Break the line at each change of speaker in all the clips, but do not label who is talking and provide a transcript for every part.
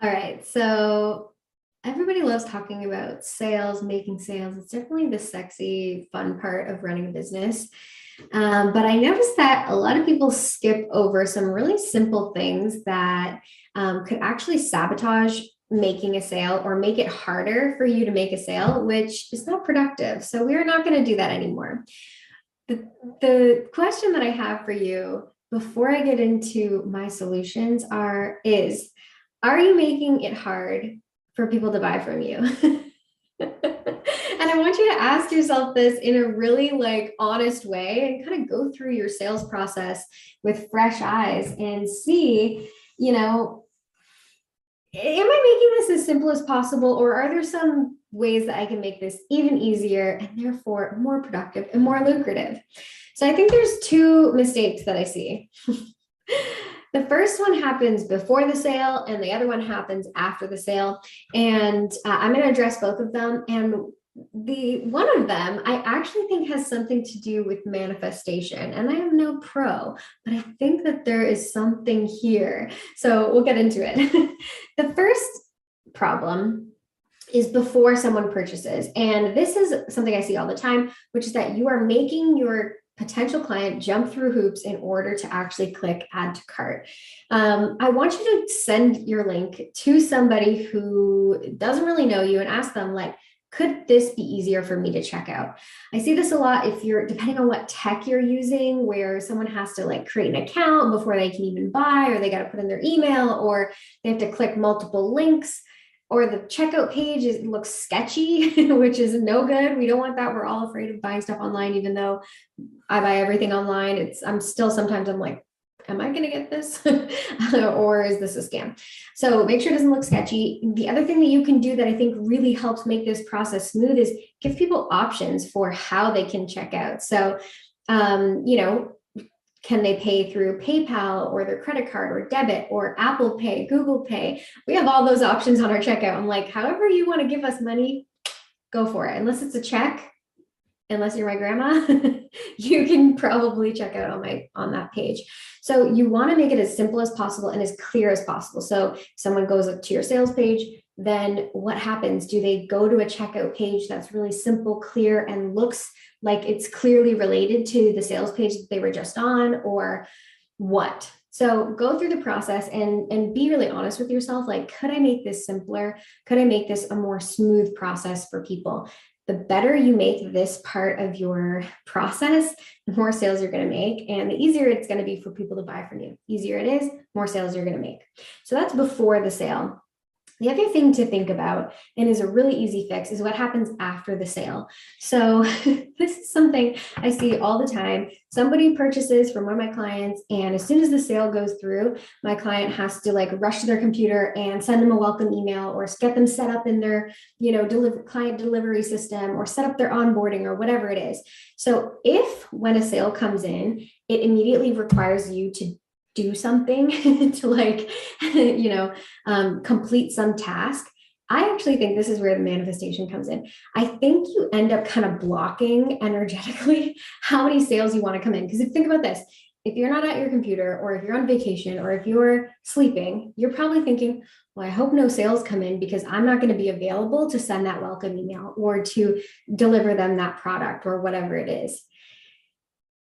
All right. So everybody loves talking about sales, making sales. It's definitely the sexy, fun part of running a business. But I noticed that a lot of people skip over some really simple things that could actually sabotage making a sale or make it harder for you to make a sale, which is not productive. So we're not going to do that anymore. The question that I have for you before I get into my solutions are you making it hard for people to buy from you? And I want you to ask yourself this in a really like honest way and kind of go through your sales process with fresh eyes and see, you know, am I making this as simple as possible, or are there some ways that I can make this even easier and therefore more productive and more lucrative? So I think there's two mistakes that I see. The first one happens before the sale, and the other one happens after the sale. And I'm going to address both of them. And the one of them I actually think has something to do with manifestation. And I am no pro, but I think that there is something here. So we'll get into it. The first problem is before someone purchases. And this is something I see all the time, which is that you are making your potential client jump through hoops in order to actually click add to cart. I want you to send your link to somebody who doesn't really know you and ask them, like, could this be easier for me to check out? I see this a lot if you're, depending on what tech you're using, where someone has to like create an account before they can even buy, or they got to put in their email, or they have to click multiple links, or the checkout page looks sketchy, which is no good. We don't want that. We're all afraid of buying stuff online, even though I buy everything online. I'm still sometimes I'm like, am I going to get this? Or is this a scam? So make sure it doesn't look sketchy. The other thing that you can do that I think really helps make this process smooth is give people options for how they can check out. So, you know, can they pay through PayPal or their credit card or debit or Apple Pay, Google Pay? We have all those options on our checkout. I'm like, however you want to give us money, go for it. Unless it's a check, unless you're my grandma, you can probably check out on that page. So you want to make it as simple as possible and as clear as possible. So someone goes up to your sales page, then what happens? Do they go to a checkout page that's really simple, clear, and looks like it's clearly related to the sales page that they were just on, or what? So go through the process and be really honest with yourself. Like, could I make this simpler? Could I make this a more smooth process for people? The better you make this part of your process, the more sales you're going to make, and the easier it's going to be for people to buy from you. Easier it is, more sales you're going to make. So that's before the sale. The other thing to think about, and is a really easy fix, is what happens after the sale. So this is something I see all the time. Somebody purchases from one of my clients, and as soon as the sale goes through, my client has to like rush to their computer and send them a welcome email, or get them set up in their, client delivery system, or set up their onboarding, or whatever it is. So if when a sale comes in, it immediately requires you to do something to like, complete some task. I actually think this is where the manifestation comes in. I think you end up kind of blocking energetically how many sales you want to come in. Because if you think about this, if you're not at your computer, or if you're on vacation, or if you're sleeping, you're probably thinking, well, I hope no sales come in because I'm not going to be available to send that welcome email or to deliver them that product or whatever it is.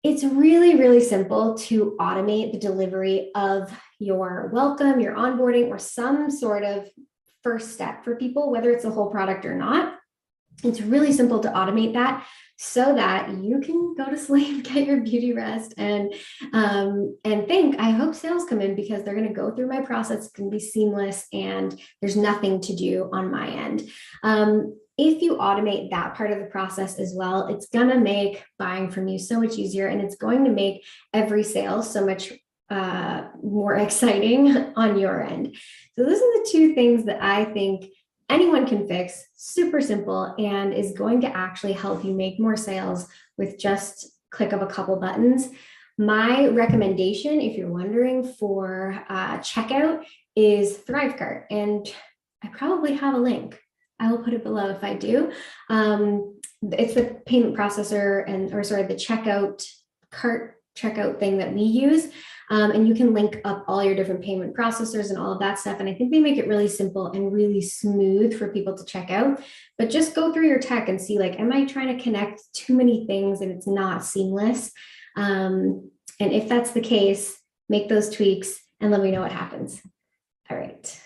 It's really, really simple to automate the delivery of your welcome, your onboarding, or some sort of first step for people, whether it's a whole product or not. It's really simple to automate that so that you can go to sleep, get your beauty rest, and think, I hope sales come in because they're going to go through my process. It's going to be seamless, and there's nothing to do on my end. If you automate that part of the process as well, it's going to make buying from you so much easier, and it's going to make every sale so much more exciting on your end. So those are the two things that I think anyone can fix, super simple, and is going to actually help you make more sales with just click of a couple buttons. My recommendation, if you're wondering, for checkout is Thrivecart, and I probably have a link. I will put it below if I do. It's the payment processor the checkout cart checkout thing that we use. And you can link up all your different payment processors and all of that stuff. And I think they make it really simple and really smooth for people to check out. But just go through your tech and see, like, am I trying to connect too many things and it's not seamless? And if that's the case, make those tweaks and let me know what happens. All right.